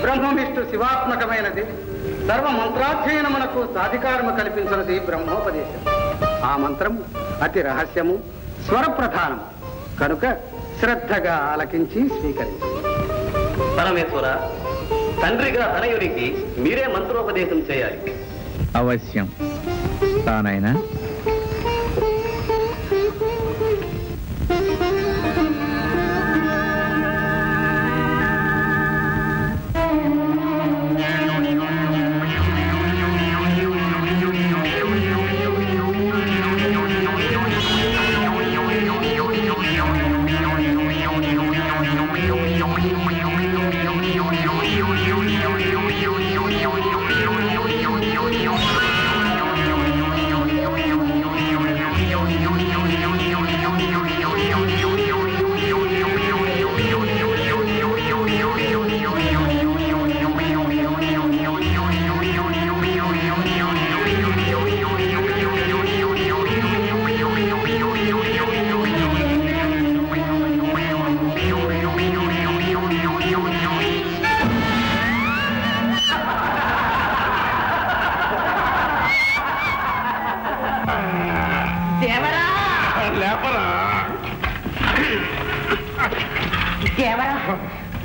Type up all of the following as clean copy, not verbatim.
బ్రహ్మవిష్ణు శివాత్మకమైనది. సర్వ మంత్రాధ్యయనమునకు సాధికారము కల్పించినది బ్రహ్మోపదేశం. ఆ మంత్రము అతి రహస్యము, స్వరప్రధానము కనుక శ్రద్ధగా ఆలకించి స్వీకరించు. పరమేశ్వర, తండ్రిగా తనయునికి మీరే మంత్రోపదేశం చేయాలి. అవశ్యం తానైనా.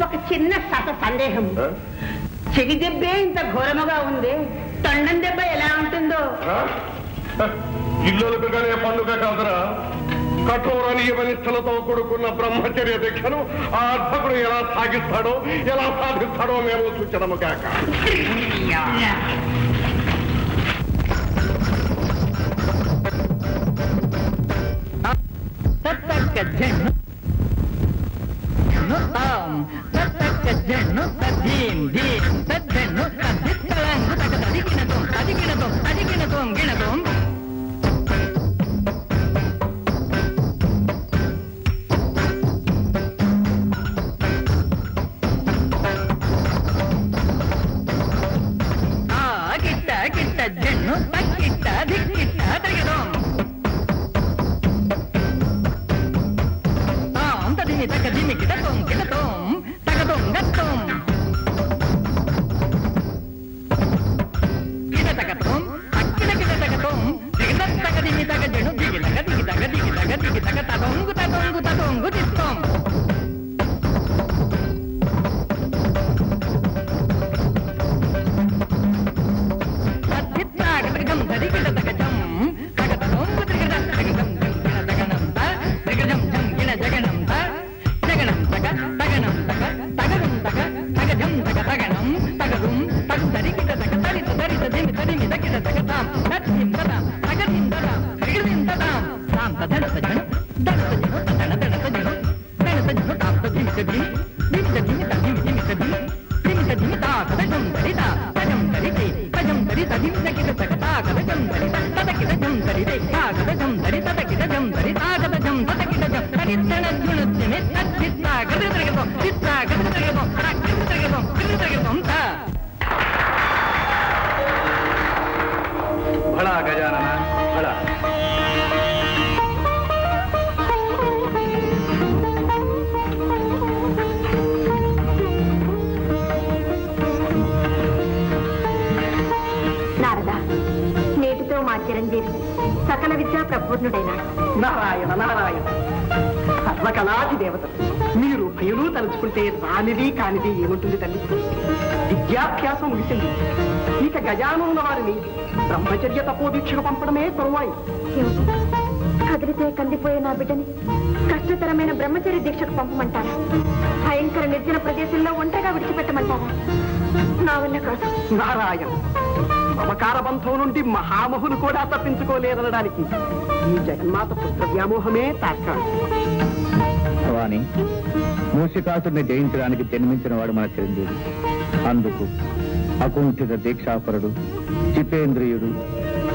ఒక చిన్న సందేహం. చెవి దెబ్బే ఇంత ఘోరముగా ఉంది, తొండం దెబ్బ ఎలా ఉంటుందో? ఇల్లులకుగానే పండుగ కాదురా, కఠోర నియమనిష్టలతో కూడుకున్న బ్రహ్మచర్య దీక్షను ఆ అర్భకుడు ఎలా సాగిస్తాడో, ఎలా సాధిస్తాడో మేము సూచనము కాక. భళా గజానన భళా. నారదా, నేటితో మా చిరంజీవి సకల విద్యా ప్రపూర్ణుడైనాడు. నారాయణ నారాయణ, సర్వకళాది దేవతలు మీరు భయలు తలుచుకుంటే రానిది కానిది ఏముంటుంది తల్లి? విద్యాభ్యాసం ముగిసింది, ఇక గజానున్న వారిని బ్రహ్మచర్య తపోదీక్షకు పంపడమే తరువాయి. కదిలితే కందిపోయే నా బిడ్డని కష్టతరమైన బ్రహ్మచర్య దీక్షకు పంపమంటారా? భయంకర నిర్జన ప్రదేశంలో ఒంటరిగా విడిచిపెట్టమంటారా? నా వల్ల కాదు. నారాయణ, మమకార బంధం నుండి మహామహులు కూడా తప్పించుకోలేదనడానికి ఈ జగన్మాత పుత్ర వ్యామోహమే తార్కాణం. భవాని, మూషికాసుని జయించడానికి జన్మించిన వాడు మన చిరంజీవి. అందుకు అకుంఠిత దీక్షాపరుడు, జితేంద్రియుడు,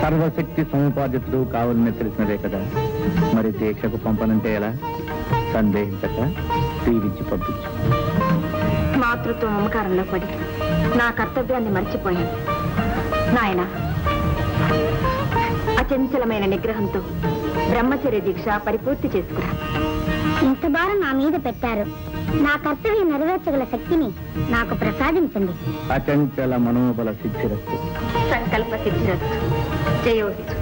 సర్వశక్తి సముపార్జితుడు కావాలని తెలిసినదే కదా. మరి దీక్షకు పంపనంటే ఎలా? సందేహించక దీవించి పంపించు. మాతృత్వ మమకారంలో పడి నా కర్తవ్యాన్ని మర్చిపోయాను. నాయన, అచంచలమైన నిగ్రహంతో బ్రహ్మచర్య దీక్ష పరిపూర్తి చేసుకురా. ఇంత భారం నా మీద పెట్టారు, నా కర్తవ్యం నెరవేర్చగల శక్తిని నాకు ప్రసాదించండి. అచంచల మనోబల సిద్ధిరస్తు. సంకల్ప సిద్ధిరస్తు. జయోస్తు.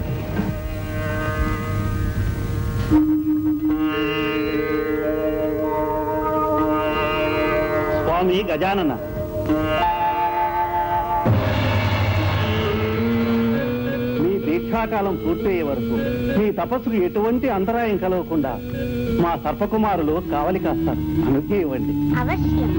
స్వామి గజానన, మీ దీక్షాకాలం పూర్తయ్యే వరకు మీ తపస్సుకు ఎటువంటి అంతరాయం కలగకుండా మా సర్పకుమారులు కావలి కాస్తారు. అనుజ్ఞ ఇవ్వండి. అవశ్యం.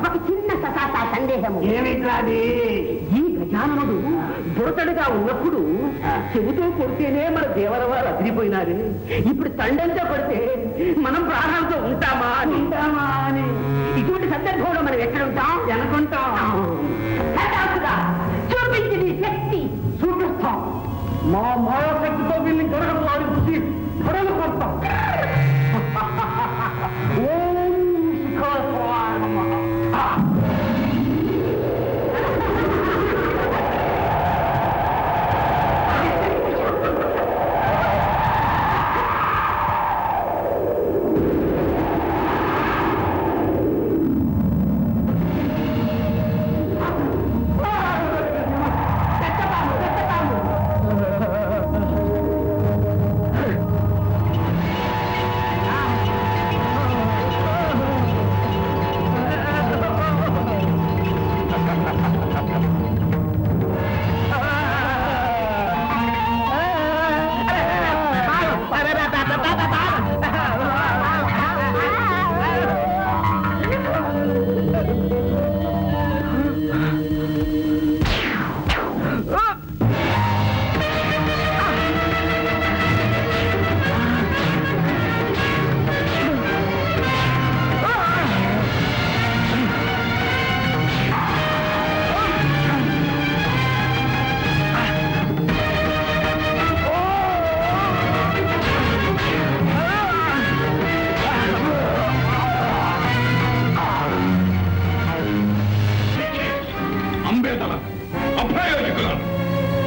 ఒక చిన్న సందేహము. ఏమిట్రాది? ఈ గజాననుడు దొరతడుగా ఉన్నప్పుడు చెబుతూ కొడితేనే మన దేవరవారు అదిరిపోయినారు. ఇప్పుడు తండంతో కొడితే మనం ప్రాణాలతో ఉంటామా అని ఇటువంటి సందర్భంలో మనం ఎక్కడుంటాం? అనుకుంటాం. చూపించి నీ శక్తి చూపిస్తాం. మా మాయాశక్తితో వీళ్ళని దొరకడం వారి బుద్ధి పొడలు కొడతాం.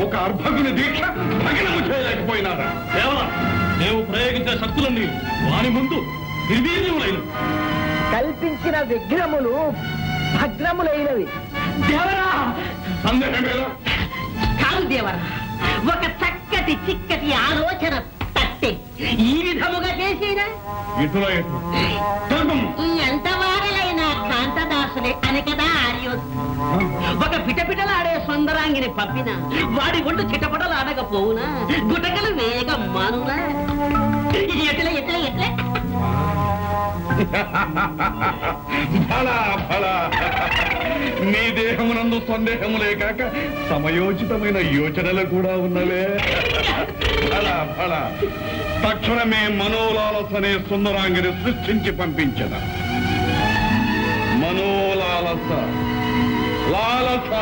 ఒక అర్భకుని దీక్ష భగ్నము చేయలేకపోయినారా? కేవలం మేము ప్రయోగించే శక్తులన్నీ వారి ముందు నిర్వీర్యములైన కల్పించిన విగ్రహములు భగ్నములైనవి. దేవరా సందేహమేలా? కాదు దేవరా, ఒక చక్కటి చిక్కటి ఆలోచన తట్టే ఈ విధముగా చేసేనా? ఎంత వారలైనా కాంతదాసులే అని కదా ఆర్యోస్. ఒక పిటపిటలాడే సుందరాంగిని పంపిన వాడి ఒళ్ళు చిటపటలాడకపోవునా? గుటకలు వేగం మానునా? ఎట్లా ఎట్లా ఎట్లా? ఫలా ఫలా, నీ దేహమునందు సందేహములే కాక సమయోచితమైన యోచనలు కూడా ఉన్నవే. ఫలా ఫలా, తక్షణమే మనోలాలసనే సుందరాంగిని సృష్టించి పంపించద. మనోలాలస లాలస.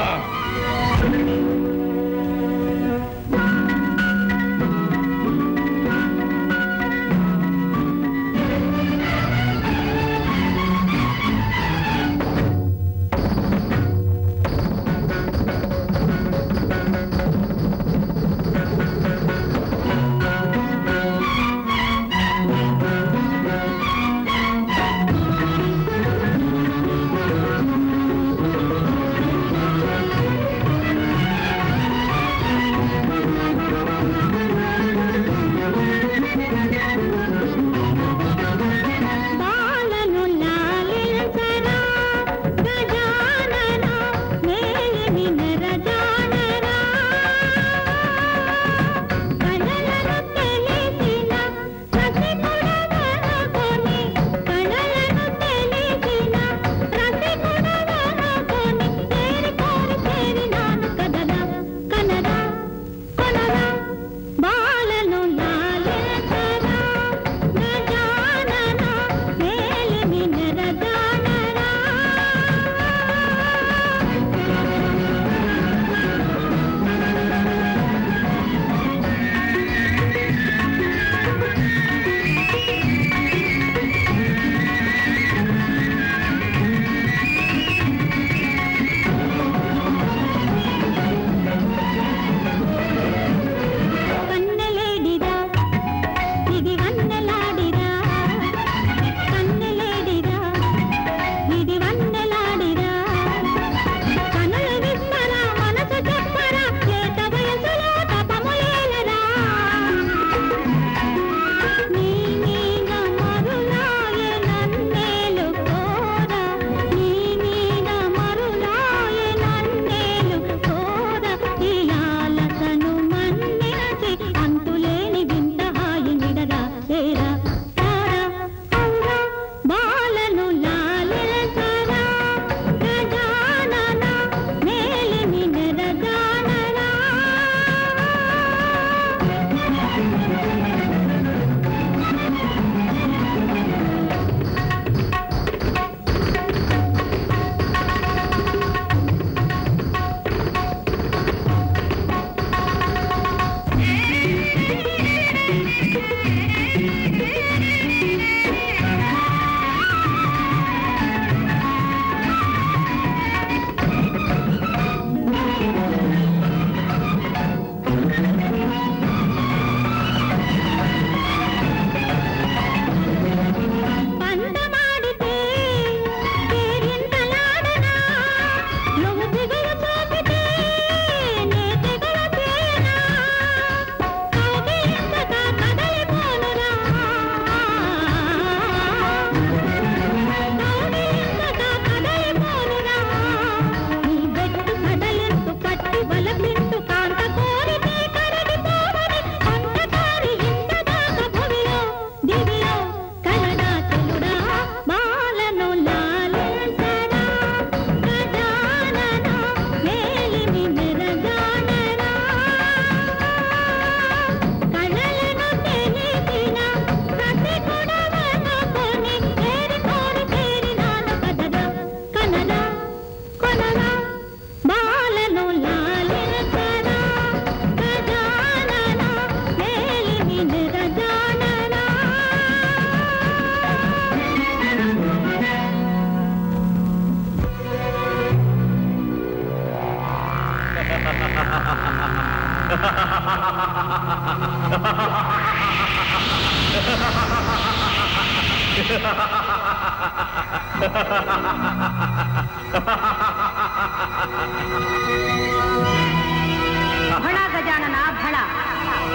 భళా గజానన భళా.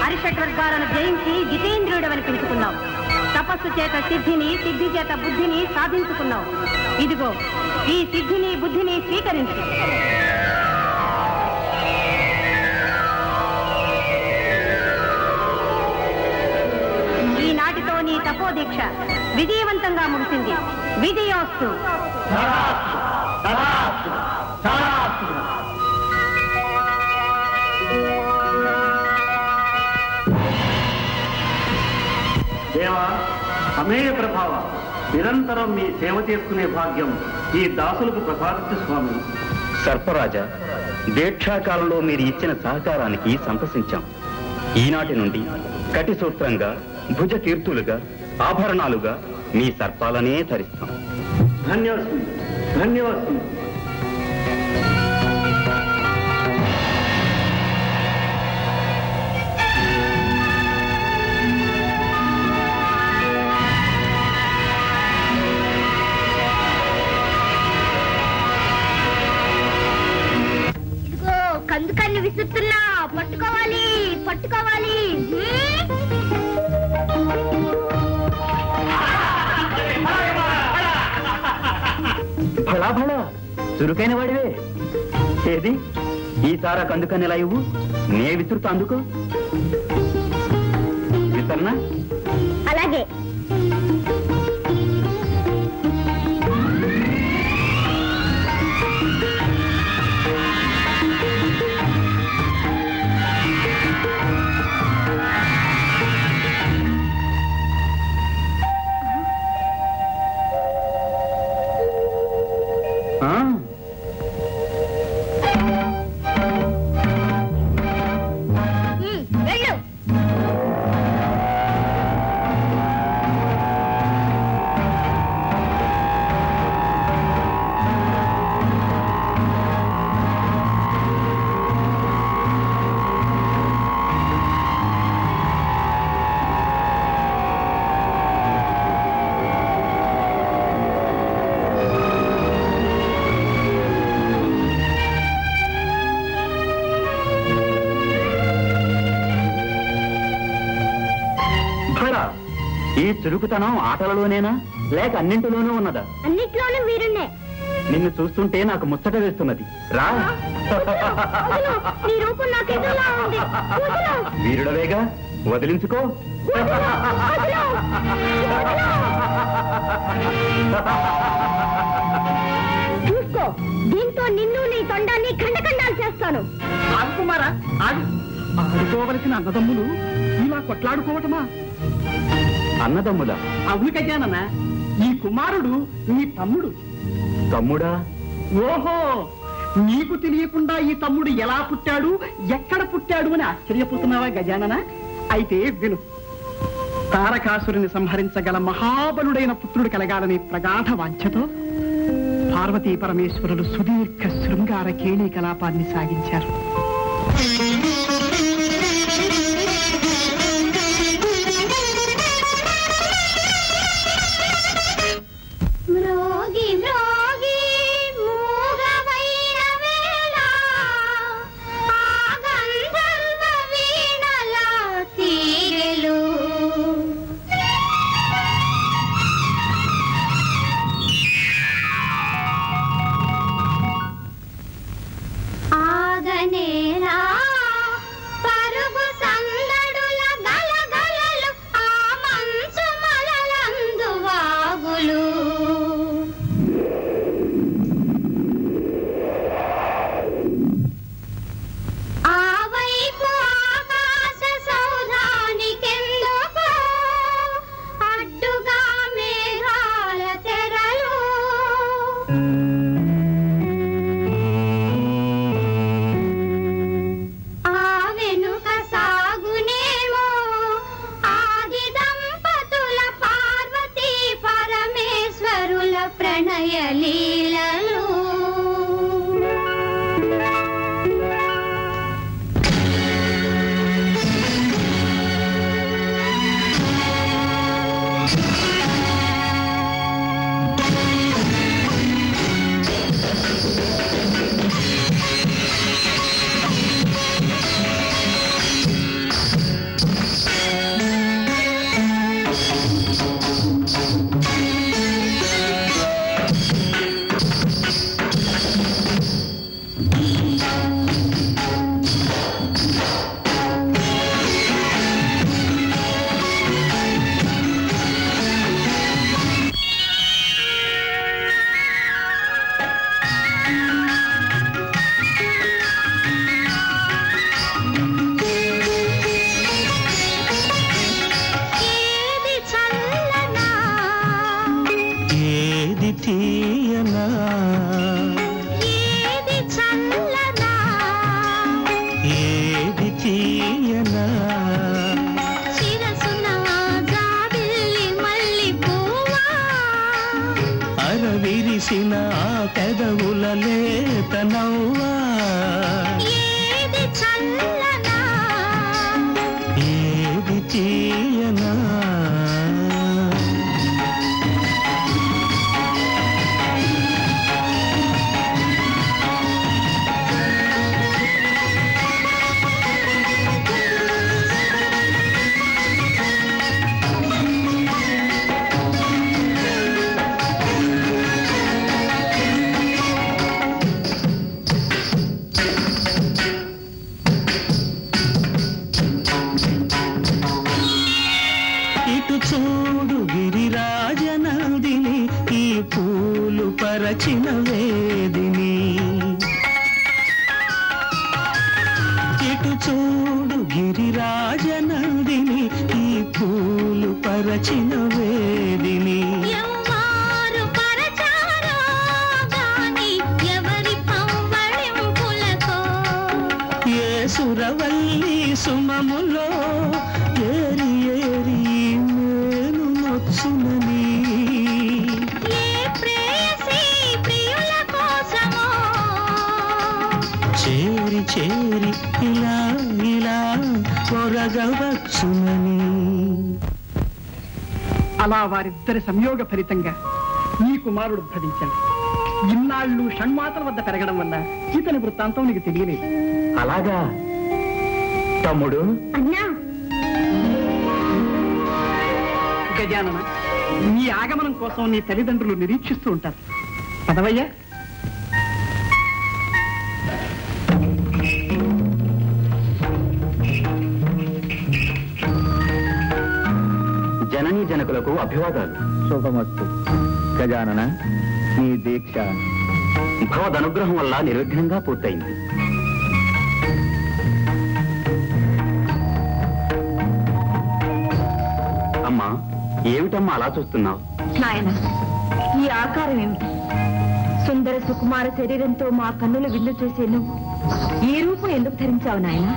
అరిషట్వర్గాలను జయించి జితేంద్రుడవని పిలుచుకున్నావు. తపస్సు చేత సిద్ధిని, సిద్ధి చేత బుద్ధిని సాధించుకున్నావు. ఇదిగో ఈ సిద్ధిని బుద్ధిని స్వీకరించు. ఈనాటితో నీ తపోదీక్ష విజయవంతంగా ముగిసింది. విజయోస్తు. దేవా, అమేయ ప్రభావ, నిరంతరం మీ సేవ చేసుకునే భాగ్యం ఈ దాసులకు ప్రసాదించు స్వామి. సర్పరాజా, దీక్షాకాలంలో మీరు ఇచ్చిన సహకారానికి సంతసించాం. ఈనాటి నుండి కటి సూత్రంగా, భుజ కీర్తులుగా, ఆభరణాలుగా మీ సర్పాలనే ధరిస్తాం. ధన్యవాస్మి, ధన్యవాస్మి. కందుకన్ని విసురుతున్నా, పట్టుకోవాలి పట్టుకోవాలి. భళా భళా, చురుకైన వాడివే. ఏది ఈసారా కందుకని ఎలా ఇవ్వు, నే విసురుతా. అందుకో విసరనా? అలాగే. ఈ చురుకుతనం ఆటలలోనేనా, లేక అన్నింటిలోనూ ఉన్నదా? అన్నిట్లోనూ వీరున్నే. నిన్ను చూస్తుంటే నాకు ముచ్చట వేస్తున్నది. రా. నీ రూపం నాకెదురులా ఉంది. వీరుడవేగా, వదిలించుకో. చూసుకో, దీంతో నిన్ను నీ తొండాన్ని ఖండఖండాలు చేస్తాను. ఆగుకుమారా, ఆడుకోవలసిన అన్నదమ్ములు ఇలా కొట్లాడుకోవటమా? అన్నదమ్ములా? అవును గజానన, ఈ కుమారుడు నీ తమ్ముడు. తమ్ముడా? ఓహో, నీకు తెలియకుండా ఈ తమ్ముడు ఎలా పుట్టాడు, ఎక్కడ పుట్టాడు అని ఆశ్చర్యపోతున్నావా గజానన? అయితే విను. తారకాసురుని సంహరించగల మహాబలుడైన పుత్రుడు కలగాలనే ప్రగాఢ వాంఛతో పార్వతీ పరమేశ్వరులు సుదీర్ఘ శృంగార కేళీ కలాపాన్ని సాగించారు. విరిసిన పెదవుల లేతనవ్వా ఏది చల్లనా ఏది తీయనా చూడు గిరిరాజనందిని ఈ పూలు పరచిన వేదిని ఇటు చూడు గిరిరాజనందిని ఈ పూలు పరచిన వేదిని ఎవ్వారు పరచారో గాని ఎవరి పవ్వళింపులకో ఏ సురవల్లి సుమములో ఏరి ఏరి నేను నొచ్చునని ఏ ప్రేయసి ప్రియుల కోసమో చేరి చేరి ఇలా ఇలా కొరగవచ్చునని అలా వారిద్దరి సంయోగ ఫలితంగా ఈ కుమారుడు భరించాడు. ఇన్నాళ్ళు షణ్మాతల వద్ద పెరగడం వల్ల ఇతని వృత్తాంతం నీకు తెలియలేదు. అలాగా తమ్ముడు? అన్నా, గజానన, నీ ఆగమనం కోసం నీ తల్లిదండ్రులు నిరీక్షిస్తూ ఉంటారు. పదవయ్యా. జననీ జనకులకు అభివాదాలు. శుభమస్తు. గజానన, నీ దీక్ష భగవదనుగ్రహం వల్ల నిర్విఘ్నంగా పూర్తయింది. అమ్మా, ఏమిటమ్మా అలా చూస్తున్నావు? నాయన, ఈ ఆకారం ఏమిటి? సుందర సుకుమార శరీరంతో మా కన్నులు విందు చేసే నువ్వు ఈ రూపం ఎందుకు ధరించావు నాయన?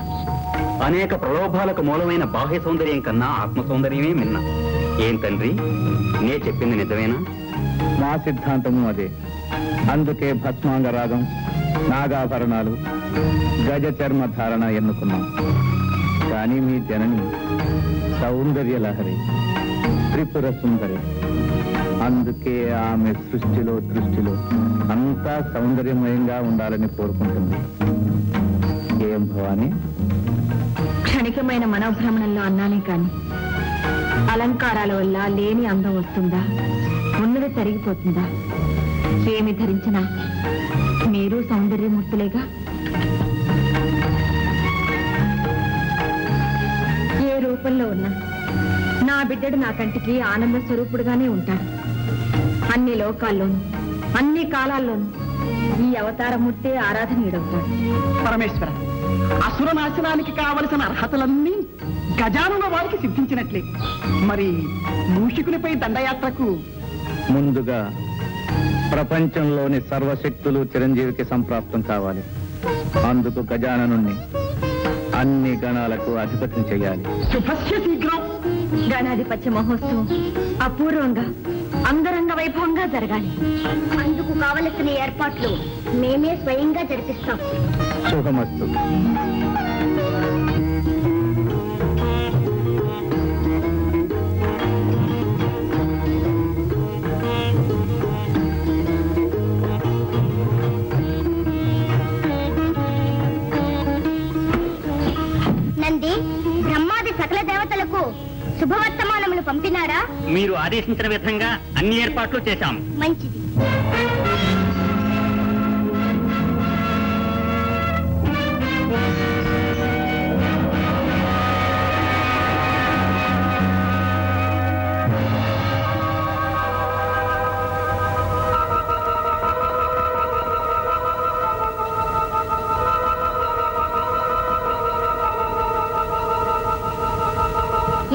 అనేక ప్రలోభాలకు మూలమైన బాహ్య సౌందర్యం కన్నా ఆత్మ సౌందర్యమే మిన్న. ఏం తండ్రి, నే చెప్పింది నిజమేనా? మా సిద్ధాంతము అదే. అందుకే భస్మాంగ రాగం, నాగాభరణాలు, గజ చర్మ ధారణ ఎన్నుకున్నాం. కానీ మీ జనని సౌందర్య లహరి, త్రిపుర సుందరి. అందుకే ఆమె సృష్టిలో దృష్టిలో అంతా సౌందర్యమయంగా ఉండాలని కోరుకుంటుంది. ఏం భవాని? క్షణికమైన మనోభ్రమణంలో అన్నానే కాని అలంకారాల వల్ల లేని అందం వస్తుందా? ఉన్నది తరిగిపోతుందా? ఏమి ధరించినా మీరు సౌందర్యమూర్తులేగా. ఏ రూపంలో ఉన్నా నా బిడ్డడు నా కంటికి ఆనంద స్వరూపుడుగానే ఉంటాడు. అన్ని లోకాల్లోనూ అన్ని కాలాల్లోనూ ఈ అవతారమూర్తే ఆరాధనీయుడవుతాడు. పరమేశ్వర, అసుర నాశనానికి కావలసిన అర్హతలన్నీ గజానన వారికి సిద్ధించినట్లే. మరి మూషికునిపై దండయాత్రకు ముందుగా ప్రపంచంలోని సర్వశక్తులు చిరంజీవికి సంప్రాప్తం కావాలి. అందుకు గజాననుణ్ణి అన్ని గణాలకు అధిపతిని చేయాలి. శుభస్య శీఘ్రం. గణాధిపత్య మహోత్సవం అపూర్వంగా అంగరంగ వైభవంగా జరగాలి. అందుకు కావలసిన ఏర్పాట్లు మేమే స్వయంగా జరిపిస్తాం. శుభమస్తు. నంది, బ్రహ్మాది సకల దేవతలకు శుభవర్తమానములు పంపినారా? మీరు ఆదేశించిన విధంగా అన్ని ఏర్పాట్లు చేశాం. మంచిది.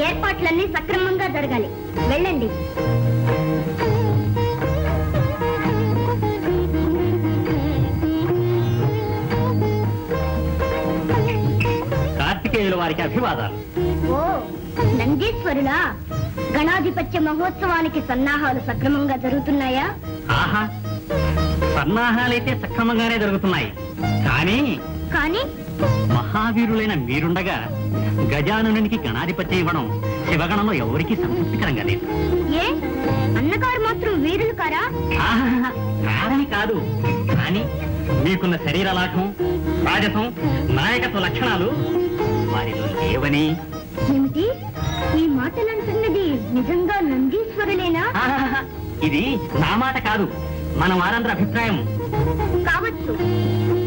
ఏర్పాట్లన్నీ సక్రమంగా జరగాలి. వెళ్ళండి. కార్తికేయుల వారికి అభివాదాలు. ఓ నందీశ్వరులా, గణాధిపత్య మహోత్సవానికి సన్నాహాలు సక్రమంగా జరుగుతున్నాయా? ఆహా, సన్నాహాలైతే సక్రమంగానే జరుగుతున్నాయి. కానీ కానీ మహావీరులైన మీరుండగా గజాననునికి గణాధిపత్యం ఇవ్వడం శివగణంలో ఎవరికీ సంతృప్తికరంగా లేదు. ఏ అన్నగారు మాత్రం వీరులు కారా? కాదని కాదు, కానీ మీకున్న శరీర లాఘం, రాజసం, నాయకత్వ లక్షణాలు వారిలో లేవని. ఏమిటి ఈ మాటలంటున్నది? నిజంగా నందీశ్వరులేనా? ఇది నా మాట కాదు, మన వారందరి అభిప్రాయం. కావచ్చు,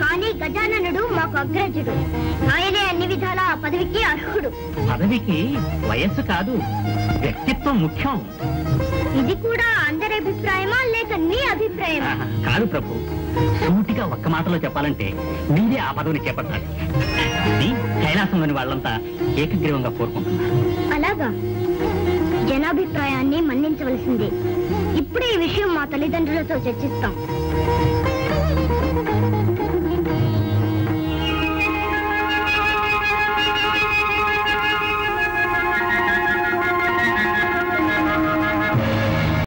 కానీ గజాననుడు మాకు అగ్రజుడు. ఆయనే అన్ని విధాల ఆ పదవికి అర్హుడు. పదవికి వయస్సు కాదు, వ్యక్తిత్వం ముఖ్యం. ఇది కూడా అందరి అభిప్రాయమా లేక నీ అభిప్రాయమా? కాదు ప్రభు, సూటిగా ఒక్క మాటలో చెప్పాలంటే మీరే ఆ పదవిని చేపట్టాలి. ఇది కైలాసంలోని వాళ్ళంతా ఏకగ్రీవంగా కోరుకుంటున్నారు. అలాగా? జనాభిప్రాయాన్ని మన్నించవలసిందే. ఇప్పుడే ఈ విషయం మా తల్లిదండ్రులతో చర్చిస్తాం.